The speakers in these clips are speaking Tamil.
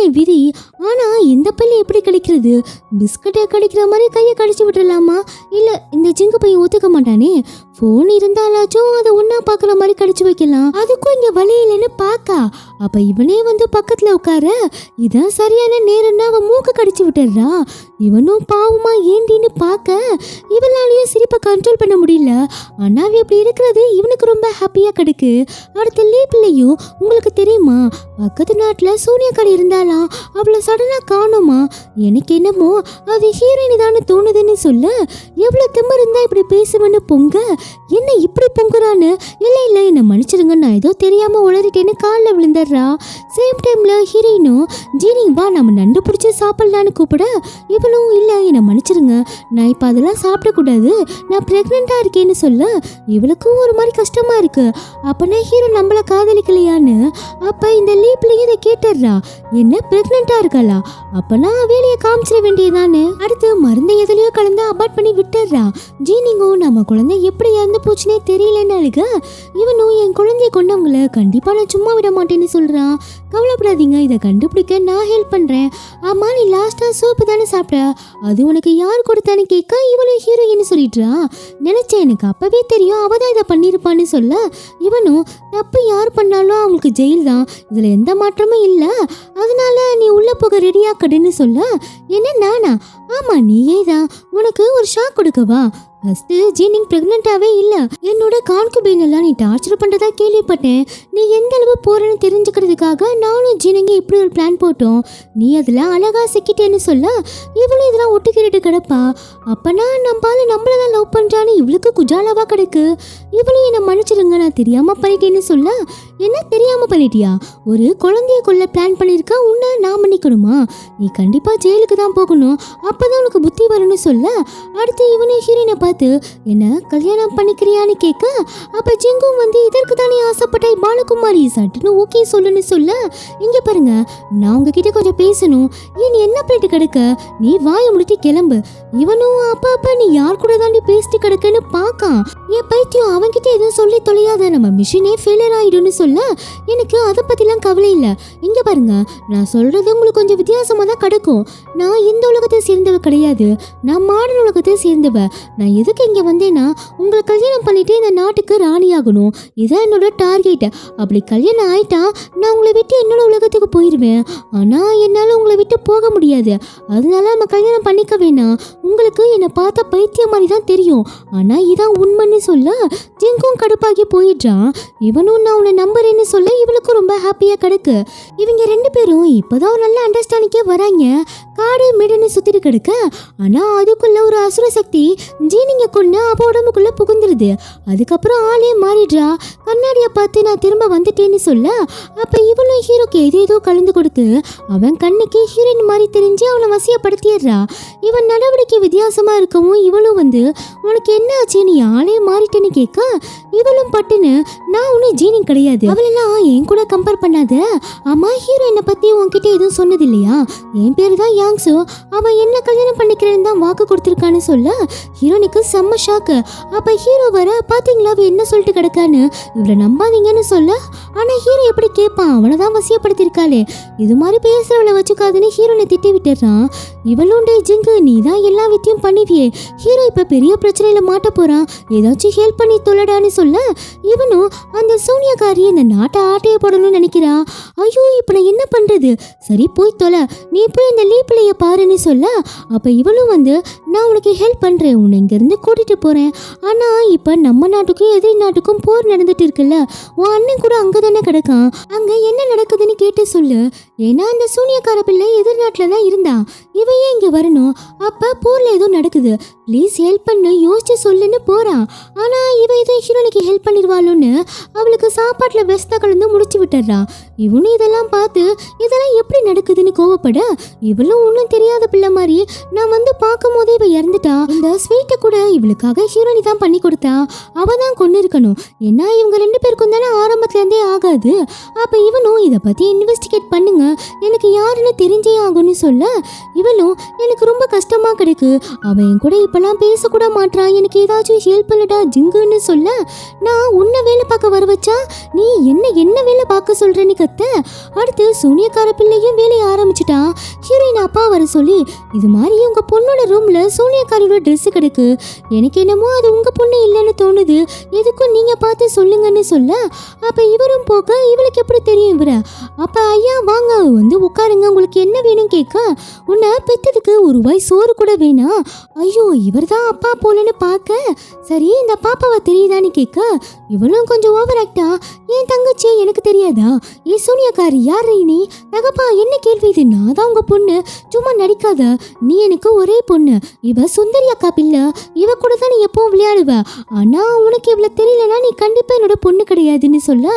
என் விதி. ஆனா இந்த பையில எப்படி கிடைக்கிறது? பிஸ்கட்டை கடிக்கிற மாதிரி கையை கடிச்சு விட்டுடலாமா? இல்ல இந்த ஜிங்கு பையன் ஒத்துக்க மாட்டானே. போன் இருந்தாலாச்சும் அதை ஒன்னா பாக்குற மாதிரி கடிச்சு வைக்கலாம். அதுக்கும் இங்க வழி இல்லைன்னு பாக்கா. அப்ப இவனே வந்து பக்கத்துல உட்கார இதான் சரியான நேரம்னா அவன் மூக்க கடிச்சு விட்டுறா. இவனும் பாவமா ஏண்டின்னு பாக்க இவனாலையும் சிரிப்பை கண்ட்ரோல் பண்ண முடியல. ஆனா அவ இப்படி இருக்கிறது இவனுக்கு ரொம்ப ஹாப்பியா கிடைக்கு. அடுத்த லீப்லையும் உங்களுக்கு தெரியுமா, பக்கத்து நாட்டுல சூனியக்காரி இருந்தாலாம். அவளை சடனா காணுமா. எனக்கு என்னமோ அது ஹீரோயினி தானே தோணுதுன்னு சொல்ல, எவ்வளவு திமிரு இருந்தா இப்படி பேசுவேன்னு பொங்க, என்ன இப்படி பொங்குறான்னு. இல்ல இல்ல என்ன மன்னிச்சிருங்க, நான் ஏதோ தெரியாம உளறிட்டேன்னு காலில் விழுந்துடுறா. சேம் டைம்ல ஹீரோயினும் ஜீனி வா நம்ம நண்டு பிடிச்சி சாப்பிடலான்னு கூப்பிட, இவளும் இல்ல என்ன மன்னிச்சிருங்க, நான் இப்ப அதெல்லாம் சாப்பிடக்கூடாது, நான் பிரெக்னெண்டா இருக்கேன்னு சொல்ல, இவளுக்கும் ஒரு மாதிரி கஷ்டமா இருக்கு. அப்பனா ஹீரோ நம்மள காதலிக்கலையான்னு. அப்ப இந்த லீப்லயும் இதை கேட்டுடுறா, என்ன பிரெக்னெண்டா இருக்காளா, அப்பனா வேலையை காமிச்சிட வேண்டியதானே. அடுத்து மருந்து எதுலயோ கலந்து அபார்ட் பண்ணி விட்டுடுறா. ஜீனிங்கும் நம்ம குழந்தை எப்படி இறந்து போச்சுனே தெரியலன்னு அழுக, இவனும் என் குழந்தைய கொண்டவங்கள கண்டிப்பா நான் சும்மா விட மாட்டேன்னு சொல்றான். கவலைப்படாதீங்க, இதை கண்டுபிடிக்க நான் ஹெல்ப் பண்றேன். ஆமா நீ லாஸ்டா சோப்பு தானே சாப்பிட்ட, அது உனக்கு யார் கொடுத்தான்னு கேட்க இவளும் ஹீரோயின்னு சொல்லிடுறா. நினைச்சேன் எனக்கு அப்பவே தெரியும் அவதான் இதை பண்ணிருப்பான்னு சொல்ல, இவனும் தப்பு யார் பண்ணாலும் அவங்களுக்கு ஜெயில் தான், இதுல எந்த மாற்றமும் இல்ல, அதனால நீ உள்ள போக ரெடியா கடுன்னு சொல்ல, என்ன நானா? ஆமா நீயே தான், உனக்கு ஒரு ஷாக் கொடுக்கவா. ஃபர்ஸ்ட் ஜீனிங் பிரெக்னென்ட்டாவே இல்ல, என்னோட கான்குபைன் எல்லாம் நீ டார்ச்சர் பண்றதா கேள்விப்பட்டேன். நீ எந்த அளவு போறன்னு தெரிஞ்சுக்கிறதுக்காக நானும் ஜீனிங்க இப்படி ஒரு பிளான் போட்டோம். நீ அதுல அழகா சிக்கிட்டேன்னு சொல்ல, இவளும் இதெல்லாம் ஒட்டுக்கிட்டு கிடப்பா. அப்பனா நம்பால நம்மளதான் லவ் பண்றான்னு இவளுக்கு குஜாலாவா கிடக்கு. இவளும் என்ன மன்னிச்சிருங்க நான் தெரியாம பண்ணிட்டேன்னு சொல்ல, என்ன தெரியாம பண்ணிட்டியா? ஒரு குழந்தைய கொல்ல பிளான் பண்ணிருக்க, உன்னை நான் மன்னிக்கணுமா? நீ கண்டிப்பா ஜெயிலுக்கு தான் போகணும், அப்பதான் உனக்கு புத்தி வரும்னு சொல்ல, அடுத்து இவனே ஹீரோயினை பார்த்து என்ன கல்யாணம் பண்ணிக்கிறியான்னு கேட்க, அப்ப ஜிங்கும் வந்து இதற்கு தானே ஆசைப்பட்ட பாலகுமாரி சட்டுன்னு ஓகே சொல்லுன்னு சொல்ல, இங்க பாருங்க நான் உங்ககிட்ட கொஞ்சம் பேசணும். ஏன் என்ன பண்ணிட்டு கிடக்க, நீ வாய முடிட்டு கிளம்பு. இவனும் அப்ப நீ யார் கூட தாண்டி பேசிட்டு கிடக்குன்னு பாக்கான். என் பைத்தியம் அவன்கிட்ட எதுவும் சொல்லி தொலையாத, நம்ம மிஷினே ஃபெயிலியர் ஆயிடும்னு சொல்ல, எனக்கு அதை பத்திலாம் கவலை இல்ல. இங்க பாருங்க நான் சொல்றது உங்களுக்கு கொஞ்சம் வித்தியாசமா தான் கிடக்கும். நான் இந்த உலகத்தை சேர்ந்தவ கிடையாது, நான் மாடர்ன் உலகத்தை சேர்ந்தவ. நான் எதுக்கு இங்க வந்தேன்னா உங்களை கல்யாணம் பண்ணிட்டு இந்த நாட்டுக்கு ராணி ஆகணும், இதான் என்னோட டார்கெட். அப்படி கல்யாணம் ஆயிட்டா நான் உங்களை விட்டு என்னோட உலகத்துக்கு போயிடுவேன். ஆனா என்னால உங்களை விட்டு போக முடியாது, அதனால நம்ம கல்யாணம் பண்ணிக்க வேணாம். உங்களுக்கு என்னை பார்த்தா பைத்தியம் மாதிரி தான் தெரியும், ஆனா இதான் உண்மைன்னு சொல்ல ஜிங்கும் கடுப்பாகி போயிடுறான். இவனும் நான் உன்னை நம்புறேன்னு சொல்ல இவளுக்கும் ரொம்ப ஹாப்பியா கிடக்கு. இவங்க ரெண்டு பேரும் இப்பதான் ஒரு நல்ல அண்டர்ஸ்டாண்டிங்கே வராங்க. காடு மேடுன்னு சுத்திட்டு கிடக்க, ஆனா அதுக்குள்ள ஒரு அசுர சக்தி ஜீனிங்க கொண்டு அவ உடம்புக்குள்ள புகுந்துருது. அதுக்கப்புறம் ஆளே மாறிடுறா. கண்ணாடிய பார்த்து நான் திரும்ப வந்துட்டேன்னு சொல்ல, அப்ப இவளும் ஹீரோக்கு ஏதேதோ கலந்து கொடுத்து அவன் கண்ணுக்கு ஹீரோயின் மாதிரி தெரிஞ்சு அவளை வசியப்படுத்திடுறா. இவன் நடவடிக்கை வித்தியாசமா இருக்கவும் இவளும் வந்து உனக்கு என்ன ஆச்சு, நீ ஆளே மாறிட்டேன்னு கேட்க, இவளும் பட்டுன்னு நான் ஒன்னும் ஜீனிங் கிடையாது, அவளெல்லாம் என் கூட கம்பேர் பண்ணாத. ஆமா ஹீரோயினை பத்தி உன்கிட்ட எதுவும் சொன்னது இல்லையா? என் பேரு தான் யாங்ஸோ, அவன் என்ன கல்யாணம் பண்ணிக்கிறேன்னு தான் வாக்கு கொடுத்துருக்கான்னு சொல்ல ஹீரோனுக்கு செம்ம ஷாக்கு. அப்ப ஹீரோ வர பாத்தீங்களா என்ன சொல்லிட்டு கிடக்கான்னு, இவரை நம்பாதீங்கன்னு சொல்ல, ஆனா ஹீரோ எப்படி கேட்பான், அவனை தான் வசியப்படுத்திருக்காளே, இது மாதிரி பேசுறவளை வச்சுக்காதுன்னு ஹீரோனை திட்டி விட்டுறான். இவளுண்டே ஜிங்கு நீ தான் எல்லா வித்தியும் பண்ணிவியே, ஹீரோ இப்ப பெரிய பிரச்சனையில மாட்ட போறான், ஏதாச்சும் ஹெல்ப் பண்ணி தொலைடான்னு சொல்ல, இவனும் அந்த சோனியாக்காரி இந்த நாட்டை ஆட்டைய போடணும்னு நினைக்கிறா. ஐயோ இப்ப நான் என்ன பண்றது, சரி போய் தொலை, நீ போய் இந்த லீப்லைய பாருன்னு சொல்ல, அப்ப இவளும் வந்து நான் உனக்கு ஹெல்ப் பண்றேன், உன்னை இங்க இருந்து கூட்டிட்டு போறேன். ஆனா இப்ப நம்ம நாட்டுக்கும் எதிரி நாட்டுக்கும் போர் நடந்துட்டு இருக்குல்ல, உன் அண்ணன் கூட அங்கதானே கிடக்கான், அங்க என்ன நடக்குதுன்னு கேட்டு சொல்லு. ஏன்னா அந்த சூனியக்கார பிள்ளை எதிர்நாட்டுல தான் இருந்தா, இவ ஏன் இங்க வரணும், அப்ப போர்ல ஏதோ நடக்குது, ப்ளீஸ் ஹெல்ப் பண்ணு யோசிச்சு சொல்லுன்னு போறான். ஆனா இவ ஏதோ ஹீரோனுக்கு ஹெல்ப் பண்ணிடுவாளோன்னு அவளுக்கு சாப்பாட்டுல வெஸ்தா கலந்து முடிச்சு விட்டுறா. இவனும் இதெல்லாம் பார்த்து இதெல்லாம் எப்படி நடக்குதுன்னு கோவப்பட, இவளும் ஒன்றும் தெரியாத பிள்ளை மாதிரி நான் வந்து பார்க்கும் போதே இவ இறந்துட்டா, இந்த ஸ்வீட்டை கூட இவளுக்காக ஹீரோனி தான் பண்ணி கொடுத்தா, அவ தான் கொண்டு இருக்கணும், ஏன்னா இவங்க ரெண்டு பேருக்கும் தானே ஆரம்பத்துல இருந்தே ஆகாது. அப்ப இவனும் இதை பத்தி இன்வெஸ்டிகேட் பண்ணுங்க, எனக்கு யாருன்னு தெரிஞ்சே ஆகும்னு சொல்ல, இவளும் எனக்கு ரொம்ப கஷ்டமா கிடைக்கு, அவன் என் கூட இப்பெல்லாம் பேசக்கூட மாட்டான், எனக்கு ஏதாச்சும் ஹெல்ப் பண்ணடா ஜிங்குன்னு சொல்ல, நான் உன்னை வேலை பார்க்க வர வச்சா நீ என்ன வேலை பார்க்க சொல்றேன்னு கத்து கத்த. அடுத்து சோனியாக்கார பிள்ளையும் வேலையை ஆரம்பிச்சுட்டான். ஹீரோயின் அப்பா வர சொல்லி, இது மாதிரி உங்க பொண்ணோட ரூம்ல சோனியாக்காரோட ட்ரெஸ் கிடக்கு, எனக்கு என்னமோ அது உங்க பொண்ணு இல்லைன்னு தோணுது, எதுக்கும் நீங்க பார்த்து சொல்லுங்கன்னு சொல்ல, அப்ப இவரும் போக இவளுக்கு எப்படி தெரியும் இவர. அப்ப ஐயா வாங்க வந்து உட்காருங்க, உங்களுக்கு என்ன வேணும் கேட்க, உன்னை பெத்ததுக்கு ஒரு வாய் சோறு கூட வேணாம். ஐயோ இவர் தான் அப்பா போலன்னு பார்க்க, சரி இந்த பாப்பாவை தெரியுதான்னு கேட்க, இவளும் கொஞ்சம் ஓவர் ஆக்டா, என் தங்கச்சி எனக்கு தெரியாதா, ஏ சோனியாக்காரி யார் நீ, தகப்பா என்ன கேள்வி இது, நான் தான் உங்க பொண்ணு, சும்மா நடிக்காத, நீ எனக்கு ஒரே பொண்ணு, இவ சுந்தரி அக்கா பிள்ளை, இவ கூட தான் நீ எப்பவும் விளையாடுவ, ஆனா உனக்கு இவ்வளவு தெரியலனா நீ கண்டிப்பா என்னோட பொண்ணு கிடையாதுன்னு சொல்ல,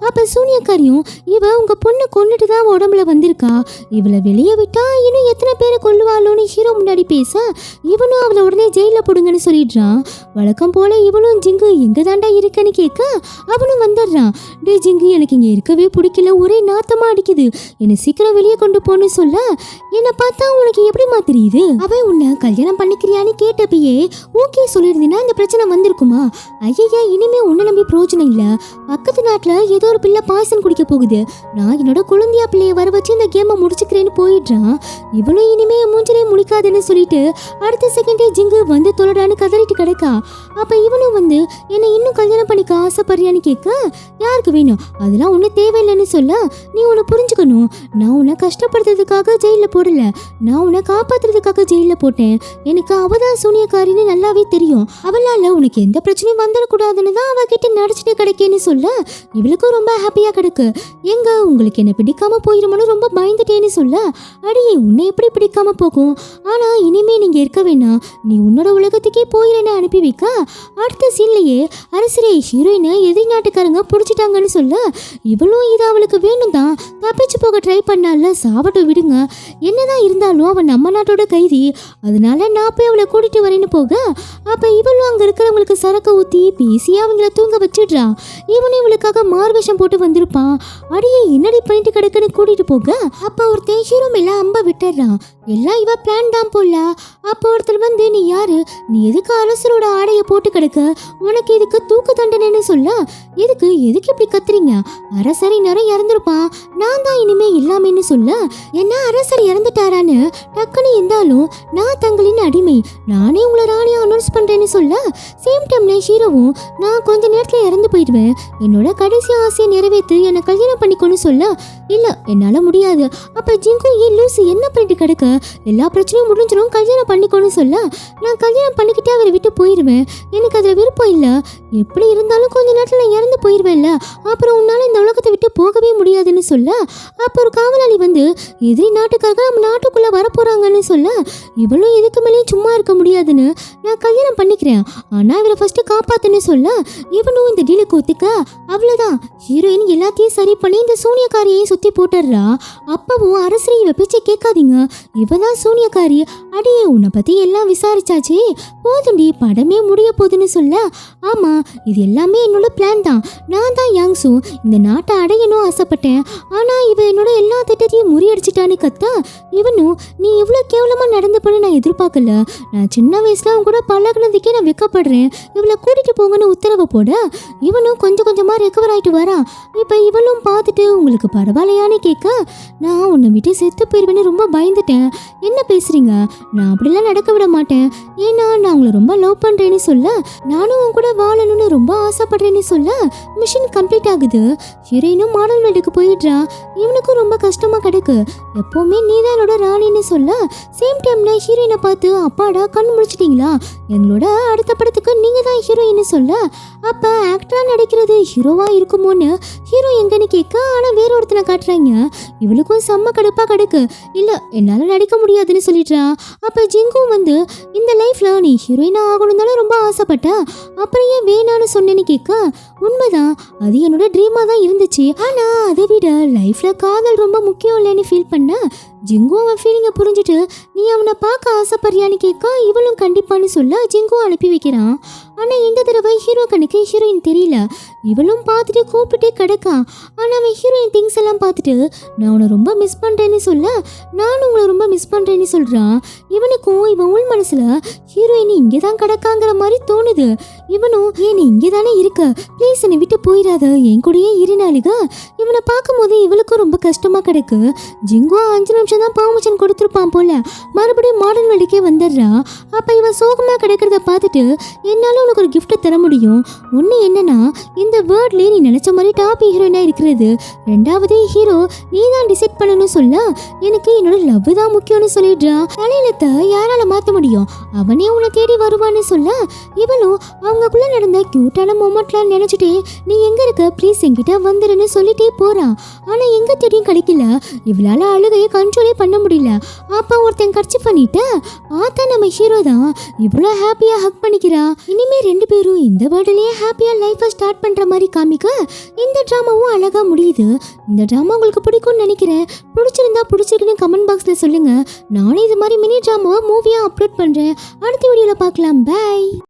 அப்ப சோனியாக்காரியும் இவ உங்க பொண்ணு கொண்டுட்டு தான் உடம்புல வந்திருக்கா, இவளை வெளியே விட்டா இன்னும் எத்தனை பேரை கொல்லுவாளோன்னு ஹீரோ முன்னாடி பேச, இவனும் அவளை உடனே ஜெயில போடுங்கன்னு சொல்லிடுறான். வழக்கம் போல இவனும் ஜிங்கு எங்க தாண்டா இருக்கன்னு கேட்க அவனும் வந்துடுறான். டே ஜிங்கு எனக்கு இங்க இருக்கவே பிடிக்கல, ஒரே நாத்தமா அடிக்குது, என்னை சீக்கிரம் வெளியே கொண்டு போன்னு சொல்ல, என்னை பார்த்தா உனக்கு எப்படிமா தெரியுது, அவன் உன்னை கல்யாணம் பண்ணிக்கிறியான்னு கேட்டப்பயே ஓகே சொல்லியிருந்தீங்கன்னா இந்த பிரச்சனை வந்திருக்குமா, ஐயா இனிமே உன்னை நம்பி பிரோஜனம் இல்ல, பக்கத்து நாட்டுல ஏதோ ஒரு பிள்ளை பாய்சன் குடிக்க போகுது, நான் என்னோட குழந்தையா பிள்ளைய வர வச்சு இந்த கேமை முடிச்சுக்கிறேன்னு போயிடுறான். இவளும் இனிமே மூஞ்சிலே முடிக்காதுன்னு சொல்லிட்டு அடுத்த செகண்டே ஜிங்கு வந்து தொலைடான்னு கதறிட்டு கிடக்கா. அப்ப இவனும் வந்து என்னை இன்னும் கல்யாணம் பண்ணிக்க ஆசைப்படுறியான்னு கேட்க, யாருக்கு வேணும் அதெல்லாம் ஒன்றும் தேவையில்லைன்னு சொல்ல, நீ உன்னை புரிஞ்சுக்கணும், நான் உன்னை கஷ்டப்படுத்துறதுக்காக ஜெயிலில் போடல, நான் உன்னை காப்பாத்துறதுக்காக ஜெயிலில் போட்டேன், எனக்கு அவதான் சூனியக்காரின்னு நல்லாவே தெரியும், அவளால உனக்கு எந்த பிரச்சனையும் வந்துடக்கூடாதுன்னு தான் அவகிட்ட நடிச்சுட்டு கிடைக்கேன்னு சொல்ல, இவளுக்கும் ரொம்ப ஹாப்பியா கிடக்கு. எங்க உங்களுக்கு என்ன பிடிக்காம போயிருமோன்னு ரொம்ப பயந்துட்டேன்னு சொல்ல, அடியே உன்னை எப்படி பிடிக்காம போகும், ஆனா இனிமே நீங்க இருக்க வேணாம், நீ உன்னோட உலகத்துக்கே போயிரன்னு அனுப்பி வைக்க, அடுத்த சீன்லயே அரசரே ஹீரோயினை எதிரி நாட்டுக்காரங்க பிடிச்சிட்டாங்கன்னு சொல்ல, இவளும் இது அவளுக்கு வேணும் தான் தப்பிச்சு போக ட்ரை பண்ணால, சாவட்டும் விடுங்க, என்னதான் இருந்தாலும் அவன் நம்ம நாட்டோட கைதி, அதனால நான் போய் அவளை கூட்டிட்டு வரேன்னு போக, அப்ப இவளும் அங்க இருக்கிறவங்களுக்கு சரக்கு ஊத்தி பேசி அவங்கள தூங்க வச்சிடுறா. இவனும் இவளுக்காக மார்வேஷம் போட்டு வந்திருப்பான். அடியே என்னடி பண்ணிட்டு கிடக்குன்னு கூட்டிட்டு போக, அப்ப ஒருத்தன் ஹீரோ மேல அம்ப விட்டுறான். எல்லாம் இவ பிளான் தான் போல. அப்போ ஒருத்தர் வந்து, நீ யாரு, நீ எதுக்கு அரசரோட ஆடையை போட்டு கிடக்க, உனக்கு இதுக்கு தூக்கு தண்டனைன்னு சொல்ல, எதுக்கு இப்படி கத்துறீங்க, அரசர் இந்நேரம் இறந்துருப்பான், நான் தான் இனிமே இல்லாமன்னு சொல்ல, என்ன அரசர் இறந்துட்டாரான்னு டக்குன்னு இருந்தாலும் நான் தங்களின் அடிமை, நானே உங்களை ராணியா அனௌன்ஸ் பண்றேன்னு சொல்ல, சேம் டைம்ல ஹீரோவும் நான் கொஞ்ச நேரத்துல இறந்து போயிடுவேன், என்னோட கடைசி ஆசையை நிறைவேற்று என்னை கல்யாணம் பண்ணிக்கோன்னு சொல்ல, இல்ல என்னால முடியாது. அப்ப ஜிங்கு ஏன் லூசு என்ன பண்ணிட்டு கிடக்க, எல்லா பிரச்சனையும் முடிஞ்சிடும், கல்யாணம் பண்ணிக்கோன்னு சொல்ல, நான் கல்யாணம் பண்ணிக்கிட்டே அவரை விட்டு போயிடுவேன், எனக்கு அதுல விருப்பம் இல்லை, எப்படி இருந்தாலும் கொஞ்ச நேரத்துல இறந்து போயிடுவேன்ல, அப்புறம் உன்னால இந்த உலகத்தை விட்டு போகவே முடியாதுன்னு சொல்ல, அப்போ ஒரு காவலாளி வந்து எதிரி நாட்டுக்காக நம்ம நாட்டுக்குள்ள வரப்போறாங்கன்னு சொல்ல, இவளும் இதுக்கு மேலேயும் சும்மா இருக்க முடியாதுன்னு நான் கல்யாணம் பண்ணிக்கிறேன், ஆனா இவரை ஃபர்ஸ்ட் காப்பாத்துன்னு சொல்ல, இவனும் இந்த டீலுக்கு ஒத்துக்க, அவ்வளவுதான் ஹீரோயின் எல்லாத்தையும் சரி பண்ணி இந்த சூனியக்காரியையும் சுத்தி போட்டுடுறா. அப்பவும் அரசரை இவ பேச்சை கேட்காதீங்க, இவதான் சூனியக்காரி, அடியே உன்னை பத்தி எல்லாம் விசாரிச்சாச்சு, போதுண்டி படமே முடிய போகுதுன்னு சொல்ல, ஆமா இது எல்லாமே என்னோட பிளான் தான், நான் தான் யாங்ஸு இந்த நாட்டை அடையணும் ஆசைப்பட்டேன், ஆனா இவ என்னோட எல்லா திட்டத்தையும் முறியடிச்சிட்டான்னு கத்த, இவனும் நீ இவ்வளோ கேவலமா நடந்துப்பன்னு நான் எதிர்பார்க்கல, நான் சின்ன வயசுல அவன் கூட பழகினதுக்கே நான் வெக்கப்படுறேன், இவளை கூட்டிட்டு போங்கன்னு உத்தரவு போட, இவனும் கொஞ்சம் கொஞ்சமா ரெக்கவர் ஆயிட்டு வரான். இப்ப இவளும் பார்த்துட்டு உங்களுக்கு பரவாயில்லையான்னு கேட்க, நான் உன்னை விட்டு செத்து போயிருவேன்னு ரொம்ப பயந்துட்டேன், என்ன பேசுறீங்க, நான் அப்படிலாம் நடக்க விட மாட்டேன், ஏன்னா நான் உங்களை ரொம்ப லவ் பண்றேன்னு சொல்ல, நானும் உன் கூட வாழணும்னு ரொம்ப ஆசைப்படுறேன்னு சொல்ல, மிஷன் கம்ப்ளீட் ஆகுது. ஹீரோயினும் மாடல் வேலைக்கு போயிடுறா. இவனுக்கும் ரொம்ப கஷ்டமா கிடக்கு, எப்பவுமே நீதான் என்னோட ராணின்னு சொல்ல, சேம் டைம்ல ஹீரோயினை பார்த்து, அப்பாடா கண் முடிச்சிட்டீங்களா, எங்களோட அடுத்த படத்துக்கு நீங்க தான் ஹீரோயின்னு சொல்ல, அப்ப ஆக்டரா நடிக்கிறது ஹீரோவா இருக்குமோன்னு ஹீரோ எங்கன்னு கேட்க, ஆனா வேற ஒருத்தனை காட்டுறாங்க. இவளுக்கும் செம்ம கடுப்பா கிடக்கு, இல்ல என்னால நடிக்க முடியாதுன்னு சொல்லிடுறா. அப்ப ஜிங்கும் வந்து, இந்த லைஃப்ல நீ ஹீரோயினா ஆகணும் தானே ரொம்ப ஆசைப்பட்ட, அப்புறம் ஏன் வேணான்னு சொன்னேன்னு கேட்க, உண்மைதான் அது என்னோட ட்ரீமா தான் இருந்துச்சு, ஆனா அதை விட லைஃப்ல காதல் ரொம்ப முக்கியம் இல்லைன்னு ஃபீல் பண்ண, ஜிங்கு அவன் ஃபீலிங்கை புரிஞ்சுட்டு நீ அவனை பார்க்க ஆசைப்படுறியான்னு கேட்க இவளும் கண்டிப்பான்னு சொல்ல ஜிங்கு அனுப்பி வைக்கிறான். ஆனால் இந்த தடவை ஹீரோ கண்ணுக்கு ஹீரோயின் தெரியல. இவளும் பார்த்துட்டு கூப்பிட்டுட்டே கிடக்கான். ஆனால் அவன் ஹீரோயின் திங்ஸ் எல்லாம் பார்த்துட்டு நான் உன்னை ரொம்ப மிஸ் பண்ணுறேன்னு சொல்ல நானும் உங்களை ரொம்ப மிஸ் பண்ணுறேன்னு சொல்கிறான். இவனுக்கும் இவன் உள் மனசில் ஹீரோயின் இங்கே தான் கிடக்காங்கிற மாதிரி தோணுது. இவனும் ஏன் இங்கே தானே இருக்க, ப்ளீஸ் என்னை விட்டு போயிடாத, என் கூடயே இருநாளுக. இவனை பார்க்கும்போது இவளுக்கும் ரொம்ப கஷ்டமாக கிடக்கு. ஜிங்கோ 5 நிமிஷம் தான் பெர்மிஷன் கொடுத்துருப்பான் போல. மறுபடியும் மாடர்ன் வேலைக்கே வந்துடுறா. அப்போ இவன் சோகமாக கிடக்கிறத பார்த்துட்டு என்னால் உனக்கு ஒரு கிஃப்ட் தர முடியும். ஒன்று என்னன்னா இந்த வேர்ட்லேயே நீ நினச்ச மாதிரி டாப் ஹீரோயினாக இருக்கிறது. 2வது ஹீரோ நீ தான் டிசைட் பண்ணணும்னு சொல்ல எனக்கு என்னோட லவ் தான் முக்கியம்னு சொல்லிடுறா. தலையிலத்தை யாரால மாற்ற முடியும், அவனே உன்னை தேடி வருவான்னு சொல்ல இவளும் அவங்களுக்குள்ள நடந்த கியூட்டான மொமெண்ட்லாம் நினைச்சிட்டே நீ எங்க இருக்க, ப்ளீஸ் என்கிட்ட வந்துருன்னு சொல்லிட்டே போறான். ஆனா எங்க தேடியும் கிடைக்கல. இவளால அழுகையை கண்ட்ரோலே பண்ண முடியல. அப்ப ஒருத்தன் கர்ச்சி பண்ணிட்டு பார்த்தா நம்ம ஹீரோ தான். இவ்வளோ ஹாப்பியா ஹக் பண்ணிக்கிறா. இனிமே 2 பேரும் இந்த வேர்ல்ட்லயே ஹாப்பியா லைஃபை ஸ்டார்ட் பண்ற மாதிரி காமிக்க இந்த டிராமாவும் அழகா முடியுது. இந்த டிராமா உங்களுக்கு பிடிக்கும்னு நினைக்கிறேன். பிடிச்சிருக்குன்னு கமெண்ட் பாக்ஸ்ல சொல்லுங்க. நானே இது மாதிரி மினி டிராமாவை மூவியா அப்லோட் பண்றேன். அடுத்த வீடியோல பார்க்கலாம். பை.